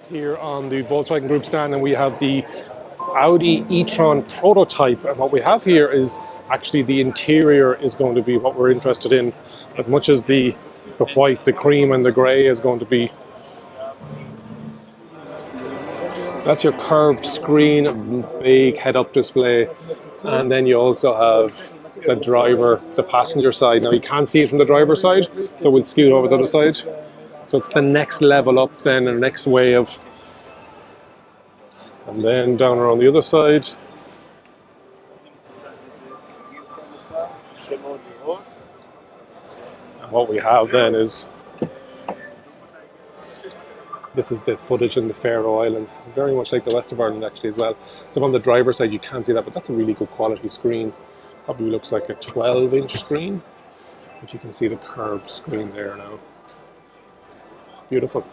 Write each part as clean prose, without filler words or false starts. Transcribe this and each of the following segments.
Here on the Volkswagen Group stand, and we have the Audi e-tron prototype. And what we have here is actually the interior is going to be what we're interested in, as much as the white, the cream, and the grey is going to be. That's your curved screen, big head-up display, and then you also have the driver, the passenger side. Now you can't see it from the driver's side, so we'll scoot over to the other side. So it's the next level up then, and the next way of. And then down around the other side. And what we have then is, this is the footage in the Faroe Islands, very much like the west of Ireland actually as well. So on the driver's side you can't see that, but that's a really good quality screen. Probably looks like a 12-inch screen, but you can see the curved screen there now. Beautiful.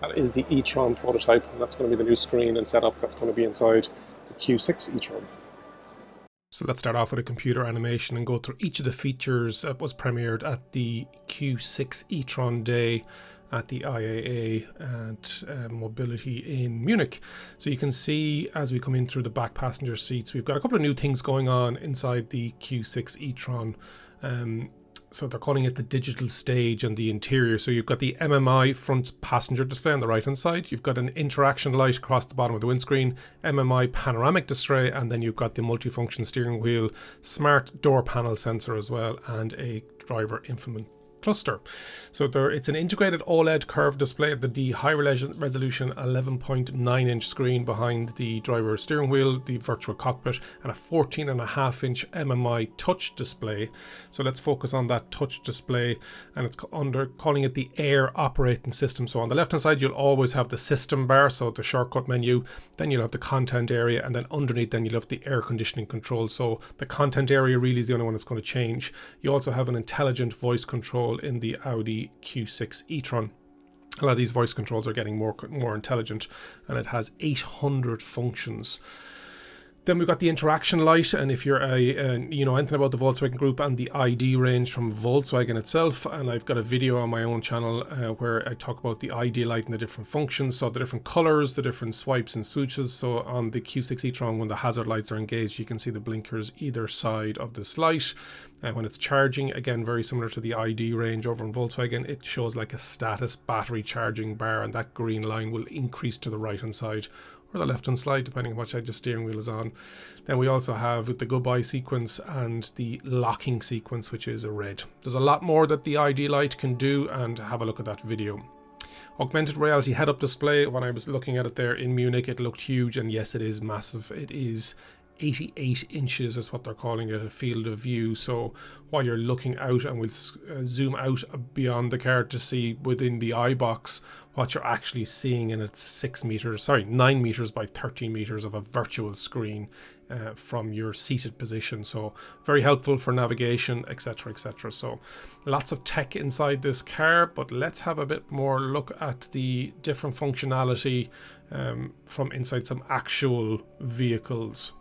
That is the e-tron prototype, and that's going to be the new screen and setup that's going to be inside the Q6 e-tron. So let's start off with a computer animation and go through each of the features that was premiered at the Q6 e-tron day at the IAA and Mobility in Munich. So you can see as we come in through the back passenger seats, we've got a couple of new things going on inside the Q6 e-tron. So they're calling it the digital stage and the interior. So you've got the MMI front passenger display on the right hand side. You've got an interaction light across the bottom of the windscreen, MMI panoramic display, and then you've got the multifunction steering wheel, smart door panel sensor as well, and a driver information cluster. So it's an integrated OLED curved display of the high resolution 11.9-inch screen behind the driver steering wheel, the virtual cockpit, and a 14.5-inch MMI touch display. So let's focus on that touch display, and it's calling it the Air operating system. So on the left hand side you'll always have the system bar, so the shortcut menu, then you'll have the content area, and then underneath then you'll have the air conditioning control. So the content area really is the only one that's going to change. You also have an intelligent voice control in the Audi Q6 e-tron. A lot of these voice controls are getting more intelligent, and it has 800 functions. Then we've got the interaction light, and if you're anything about the Volkswagen Group and the ID range from Volkswagen itself, and I've got a video on my own channel where I talk about the ID light and the different functions, so the different colors, the different swipes and switches. So on the Q6 e-tron, when the hazard lights are engaged, you can see the blinkers either side of this light. When it's charging, again very similar to the ID range over in Volkswagen, it shows like a status battery charging bar, and that green line will increase to the right hand side or the left hand side depending on what side your steering wheel is on. Then we also have with the goodbye sequence and the locking sequence, which is a red. There's a lot more that the ID light can do, and have a look at that video. Augmented reality head-up display, when I was looking at it there in Munich, it looked huge, and yes, it is massive. It is 88 inches is what they're calling it, a field of view. So while you're looking out, and we'll zoom out beyond the car to see within the eye box what you're actually seeing, and it's 9 meters by 13 meters of a virtual screen from your seated position. So very helpful for navigation, etc, etc. So lots of tech inside this car, but let's have a bit more look at the different functionality from inside some actual vehicles.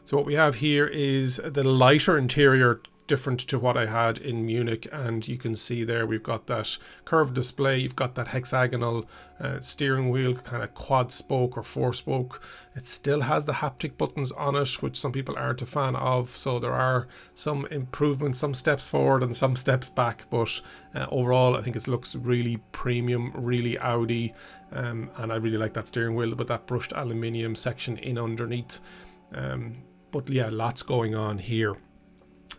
So what we have here is the lighter interior, different to what I had in Munich, and you can see there we've got that curved display, you've got that hexagonal steering wheel, kind of quad spoke or 4-spoke. It still has the haptic buttons on it, which some people aren't a fan of, so there are some improvements, some steps forward and some steps back, but overall I think it looks really premium, really Audi, and I really like that steering wheel with that brushed aluminium section in underneath. But yeah, lots going on here.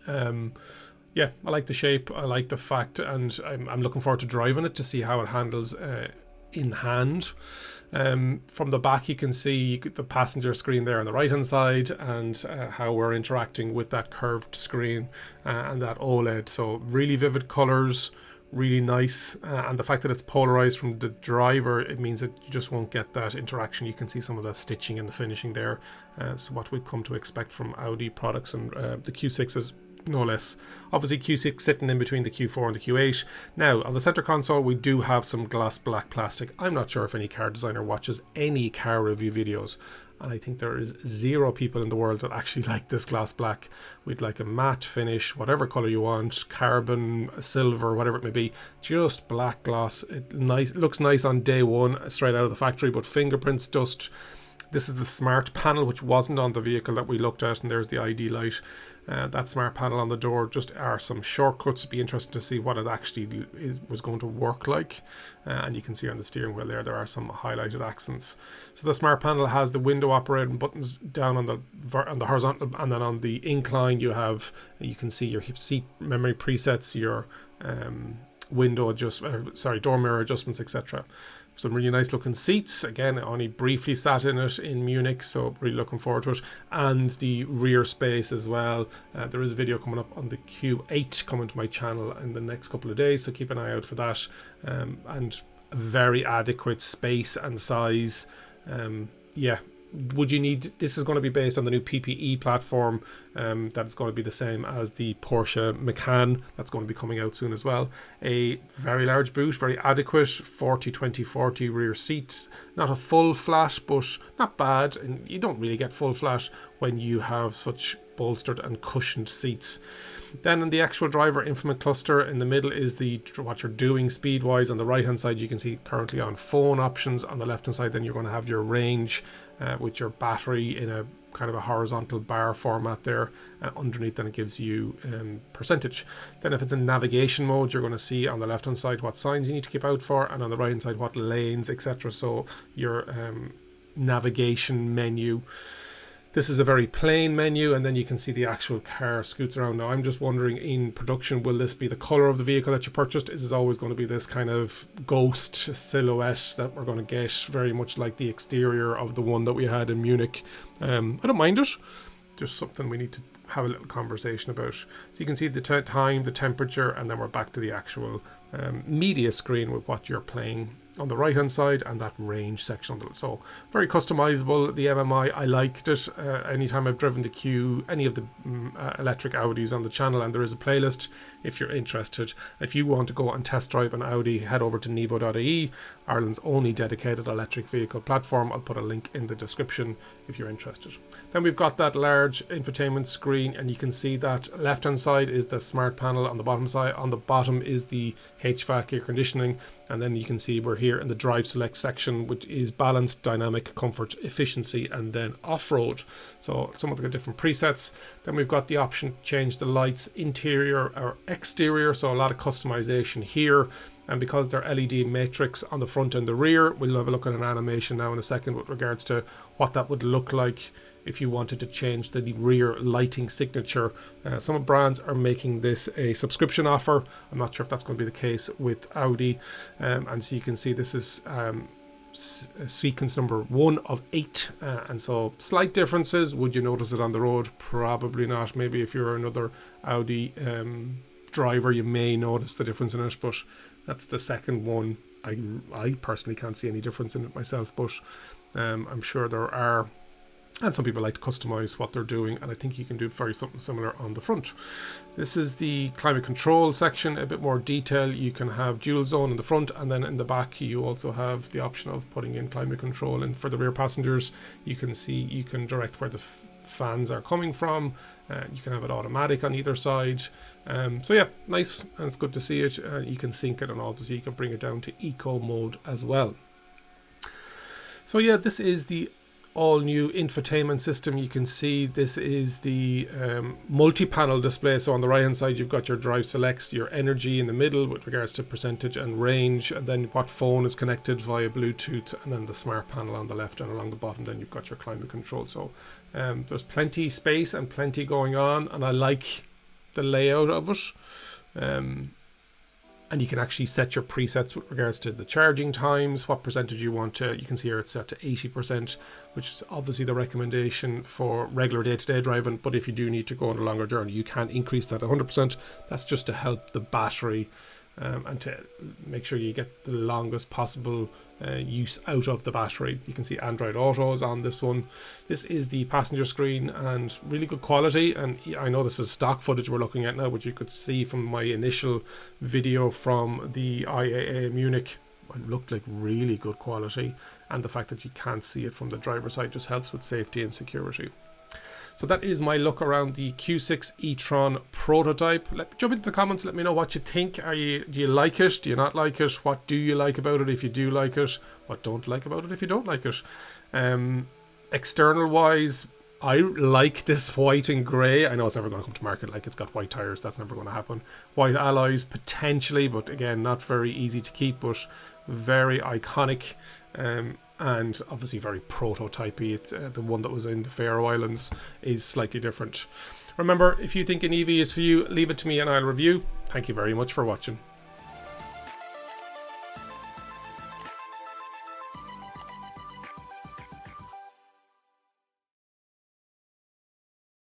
Yeah, I like the shape, I like the fact, and I'm looking forward to driving it to see how it handles in hand. From the back you can see the passenger screen there on the right hand side, and how we're interacting with that curved screen and that OLED. So really vivid colors, really nice, and the fact that it's polarized from the driver, it means that you just won't get that interaction. You can see some of the stitching and the finishing there, so what we've come to expect from Audi products, and the Q6 is no less. Obviously Q6 sitting in between the Q4 and the Q8. Now on the center console we do have some gloss black plastic. I'm not sure if any car designer watches any car review videos, and I think there is 0 people in the world that actually like this gloss black. We'd like a matte finish, whatever color you want, carbon, silver, whatever it may be, just black gloss. It looks nice on day one straight out of the factory, but fingerprints, dust. This is the smart panel, which wasn't on the vehicle that we looked at, and there's the ID light. That smart panel on the door just are some shortcuts. It'd be interesting to see what it actually was going to work like. And you can see on the steering wheel there are some highlighted accents. So the smart panel has the window operating buttons down on the horizontal, and then on the incline you can see your seat memory presets, your door mirror adjustments, etc. Some really nice looking seats. Again, I only briefly sat in it in Munich, so really looking forward to it. And the rear space as well. There is a video coming up on the Q8 coming to my channel in the next couple of days, so keep an eye out for that. And a very adequate space and size. Would you need, this is going to be based on the new PPE platform, that is going to be the same as the Porsche Macan that's going to be coming out soon as well. A very large boot, very adequate, 40-20-40 rear seats, not a full flat but not bad, and you don't really get full flat when you have such bolstered and cushioned seats. Then in the actual driver infotainment cluster in the middle is what you're doing speed wise. On the right hand side you can see currently on phone options. On the left hand side then you're going to have your range with your battery in a kind of a horizontal bar format there, and underneath then it gives you percentage. Then if it's in navigation mode, you're going to see on the left hand side what signs you need to keep out for, and on the right hand side what lanes, etc. So your navigation menu. This is a very plain menu, and then you can see the actual car scoots around. Now I'm just wondering, in production, will this be the color of the vehicle that you purchased? Is this always going to be this kind of ghost silhouette that we're going to get, very much like the exterior of the one that we had in Munich? I don't mind it, just something we need to have a little conversation about. So you can see the time, the temperature, and then we're back to the actual media screen with what you're playing on the right hand side, and that range section. So very customizable. The MMI, I liked it. Anytime I've driven any of the electric Audis on the channel, and there is a playlist if you're interested. If you want to go and test drive an Audi, head over to nevo.ie, Ireland's only dedicated electric vehicle platform. I'll put a link in the description if you're interested. Then we've got that large infotainment screen, and you can see that left hand side is the smart panel. On the bottom side, on the bottom is the HVAC, air conditioning, and then you can see we're here in the drive select section, which is balanced, dynamic, comfort, efficiency, and then off-road. So some of the different presets. Then we've got the option to change the lights interior or exterior, so a lot of customization here. And because they're LED matrix on the front and the rear, we'll have a look at an animation now in a second with regards to what that would look like if you wanted to change the rear lighting signature. Some brands are making this a subscription offer. I'm not sure if that's going to be the case with Audi. And so you can see this is sequence number 1 of 8, and so slight differences. Would you notice it on the road? Probably not. Maybe if you're another Audi driver, you may notice the difference in it, but that's the second one. I personally can't see any difference in it myself, but I'm sure there are. And some people like to customize what they're doing, and I think you can do something similar on the front. This is the climate control section, a bit more detail. You can have dual zone in the front, and then in the back you also have the option of putting in climate control. And for the rear passengers, you can direct where the fans are coming from. You can have it automatic on either side. So yeah, nice, and it's good to see it. You can sync it, and obviously you can bring it down to eco mode as well. So yeah, this is the all new infotainment system. You can see this is the multi-panel display. So on the right hand side you've got your drive selects, your energy in the middle with regards to percentage and range, and then what phone is connected via Bluetooth, and then the smart panel on the left, and along the bottom then you've got your climate control. So there's plenty space and plenty going on, and I like the layout of it. And you can actually set your presets with regards to the charging times, what percentage you want to. You can see here it's set to 80%, which is obviously the recommendation for regular day-to-day driving. But if you do need to go on a longer journey, you can increase that to 100%. That's just to help the battery and to make sure you get the longest possible use out of the battery. You can see Android Auto is on this one. This is the passenger screen, and really good quality. And I know this is stock footage we're looking at now, but you could see from my initial video from the IAA Munich, it looked like really good quality, and the fact that you can't see it from the driver's side just helps with safety and security. So that is my look around the Q6 e-tron prototype. Jump into the comments, let me know what you think. Do you like it? Do you not like it? What do you like about it if you do like it? What don't you like about it if you don't like it? External wise, I like this white and grey. I know it's never going to come to market, like it's got white tyres, that's never going to happen. White alloys potentially, but again, not very easy to keep, but very iconic. And obviously very prototypey. The one that was in the Faroe Islands is slightly different. Remember, if you think an EV is for you, leave it to me and I'll review. Thank you very much for watching.